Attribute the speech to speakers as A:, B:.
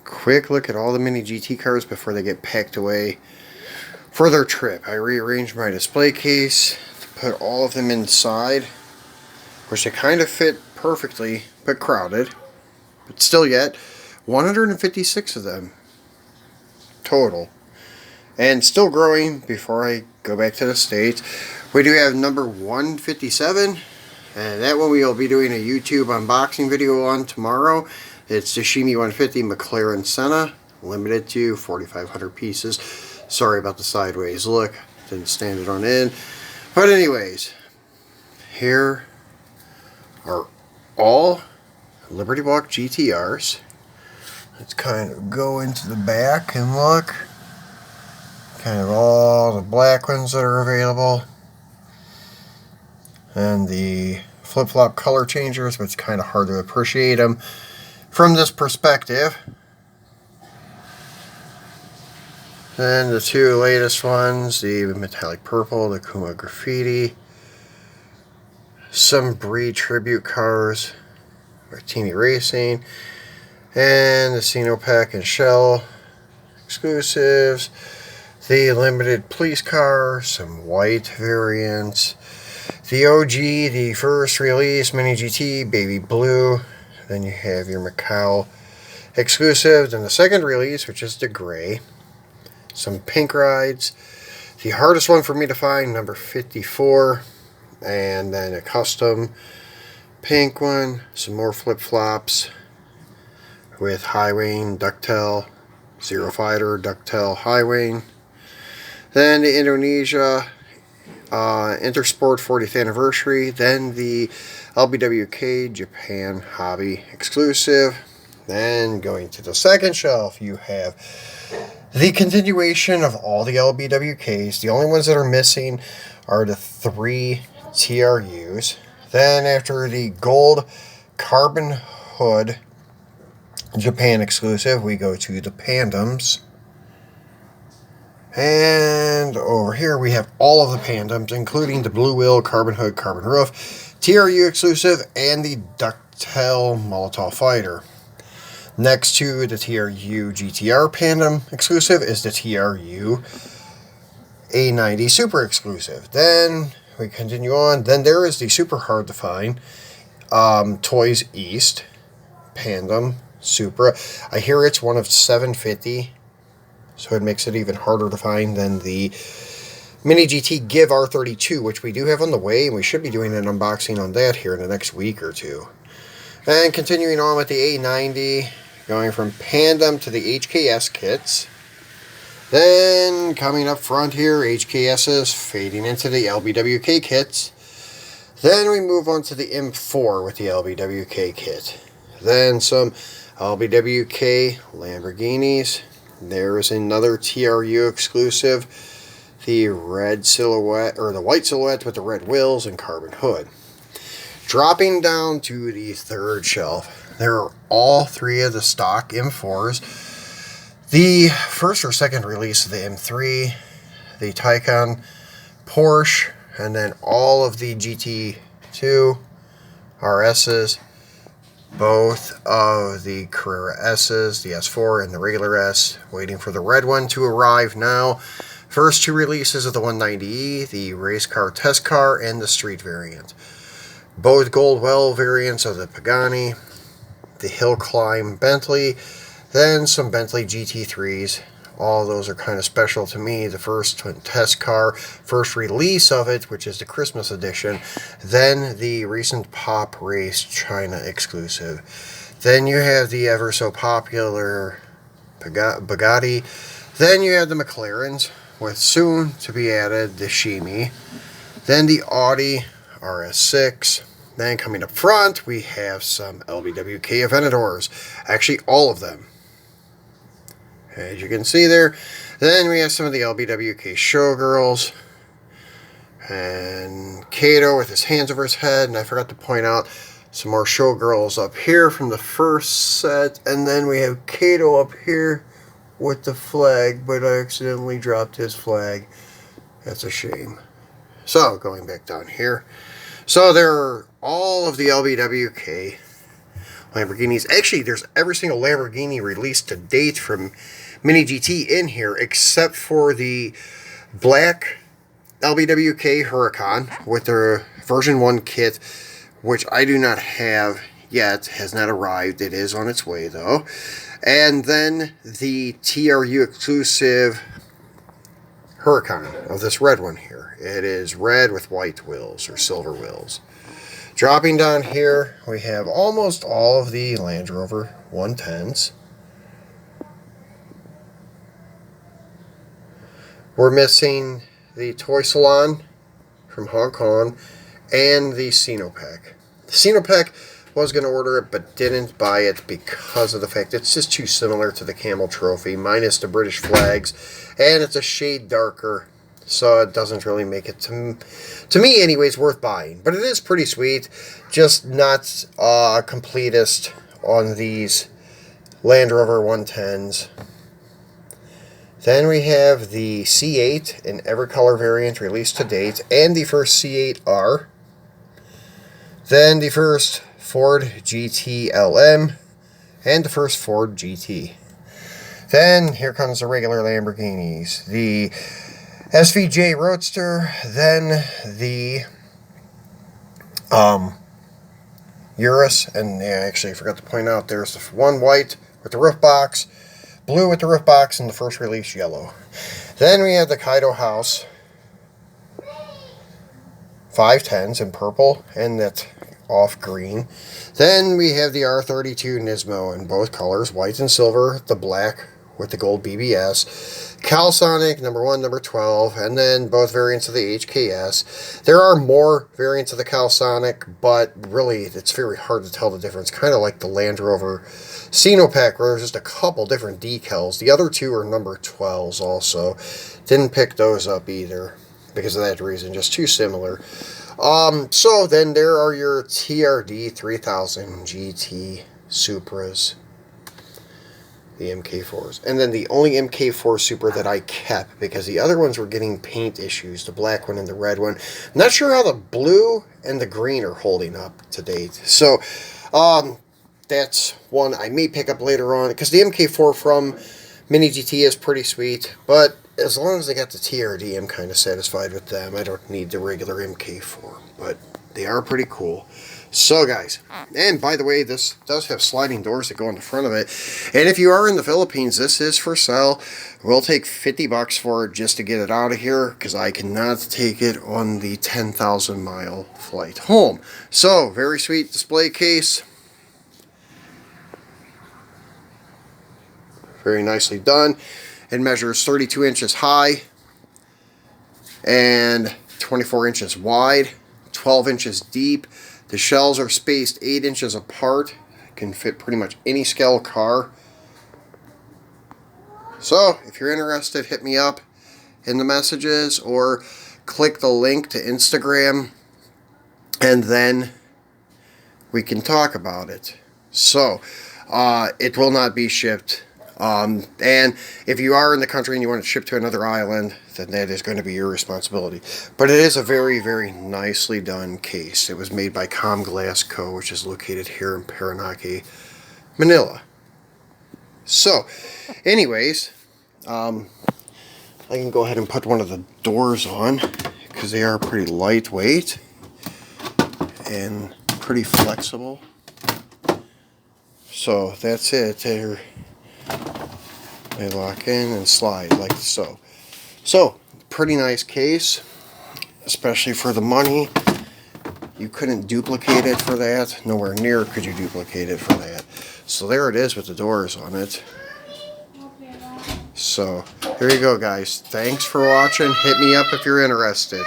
A: quick look at all the mini GT cars before they get packed away for their trip. I rearranged my display case to put all of them inside, which they kind of fit perfectly, but crowded. But still yet, 156 of them total. And still growing before I go back to the States. We do have number 157, and that one we will be doing a YouTube unboxing video on tomorrow. It's the Shimi 150 McLaren Senna, limited to 4,500 pieces. Sorry about the sideways look, didn't stand it on end. But anyways, here are all Liberty Walk GTRs. Let's kind of go into the back and look. Kind of all the black ones that are available. And the flip-flop color changers, but it's kind of hard to appreciate them from this perspective. Then the two latest ones, the metallic purple, the Kuma graffiti. Some Bree tribute cars, Martini Racing, and the Sinopec and Shell exclusives. The limited police car, some white variants. The OG, the first release, Mini GT, baby blue. Then you have your Macau exclusive. Then the second release, which is the gray. Some pink rides. The hardest one for me to find, number 54. And then a custom pink one. Some more flip-flops with Highway ducktail, Zero Fighter ducktail Highway. Then the Indonesia Intersport 40th anniversary. Then the LBWK Japan Hobby exclusive. Then going to the second shelf, you have the continuation of all the LBWKs. The only ones that are missing are the 3 TRUs. Then after the gold carbon hood Japan exclusive, we go to the Pandems. And over here we have all of the Pandems, including the blue wheel, carbon hood, carbon roof, TRU exclusive, and the ducktail Molotov fighter. Next to the TRU GTR Pandem exclusive is the TRU A90 Super exclusive. Then we continue on. Then there is the super hard to find Toys East Pandem Supra. I hear it's one of 750. So it makes it even harder to find than the Mini GT Give R32, which we do have on the way, and we should be doing an unboxing on that here in the next week or two. And continuing on with the A90, going from Pandem to the HKS kits. Then coming up front here, HKSs fading into the LBWK kits. Then we move on to the M4 with the LBWK kit. Then some LBWK Lamborghinis. There is another TRU exclusive, the red silhouette, or the white silhouette with the red wheels and carbon hood. Dropping down to the third shelf, there are all 3 of the stock M4s. The first or second release of the M3, the Taycan, Porsche, and then all of the GT2 RSs. Both of the Carrera S's, the S4 and the regular S, waiting for the red one to arrive now. First 2 releases of the 190E, the race car test car, and the street variant. Both gold well variants of the Pagani, the hill climb Bentley, then some Bentley GT3s. All those are kind of special to me. The first test car, first release of it, which is the Christmas edition. Then the recent Pop Race China exclusive. Then you have the ever so popular Bugatti. Then you have the McLarens, with soon to be added the Shimi. Then the Audi RS6. Then coming up front, we have some LBWK Aventadors. Actually, all of them, as you can see there. Then we have some of the LBWK Showgirls. And Kato with his hands over his head. And I forgot to point out some more Showgirls up here from the first set. And then we have Kato up here with the flag. But I accidentally dropped his flag. That's a shame. So, going back down here. So there are all of the LBWK Lamborghinis. Actually, there's every single Lamborghini released to date from Mini GT in here, except for the black LBWK Huracan with their version 1 kit, which I do not have yet, has not arrived. It is on its way though. And then the TRU exclusive Huracan of this red one here. It is red with white wheels or silver wheels. Dropping down here, we have almost all of the Land Rover 110s. We're missing the Toy Salon from Hong Kong and the Sinopec. The Sinopec was going to order it but didn't buy it because of the fact it's just too similar to the Camel Trophy, minus the British flags, and it's a shade darker, so it doesn't really make it, to me anyways, worth buying. But it is pretty sweet, just not completest on these Land Rover 110s. Then we have the C8 in every color variant released to date, and the first C8R. Then the first Ford GT LM, and the first Ford GT. Then here comes the regular Lamborghinis. The SVJ Roadster, then the Urus, and yeah, actually I forgot to point out, there's the one white with the roof box, blue with the roof box, and the first release yellow. Then we have the Kaido House 510s in purple and that off green. Then we have the R32 Nismo in both colors, white and silver, the black with the gold BBS, Calisonic number 1, number 12, and then both variants of the HKS. There are more variants of the Calisonic, but really it's very hard to tell the difference, kind of like the Land Rover Sinopec, where there's just a couple different decals. The other two are number 12s also. Didn't pick those up either because of that reason, just too similar. So then there are your TRD 3000 GT Supras, the MK4s. And then the only MK4 Supra that I kept, because the other ones were getting paint issues, the black one and the red one. I'm not sure how the blue and the green are holding up to date. So, that's one I may pick up later on, because the MK4 from Mini GT is pretty sweet, but as long as they got the TRD, I'm kind of satisfied with them. I don't need the regular MK4, but they are pretty cool. So guys, and by the way, this does have sliding doors that go in the front of it, and if you are in the Philippines, this is for sale. We'll take $50 for it just to get it out of here, because I cannot take it on the 10,000 mile flight home. So, very sweet display case. Very nicely done. It measures 32 inches high and 24 inches wide, 12 inches deep. The shells are spaced 8 inches apart. It can fit pretty much any scale car. So, if you're interested, hit me up in the messages or click the link to Instagram and then we can talk about it. So, it will not be shipped. And if you are in the country and you want it shipped to another island, then that is going to be your responsibility. But it is a very, very nicely done case. It was made by Com Glass Co., which is located here in Parañaque, Manila. So, anyways, I can go ahead and put one of the doors on, because they are pretty lightweight and pretty flexible. So, that's it. They lock in and slide like so. So, pretty nice case, especially for the money. You couldn't duplicate it for that. Nowhere near could you duplicate it for that. So there it is with the doors on it. So, there you go guys. Thanks for watching. Hit me up if you're interested.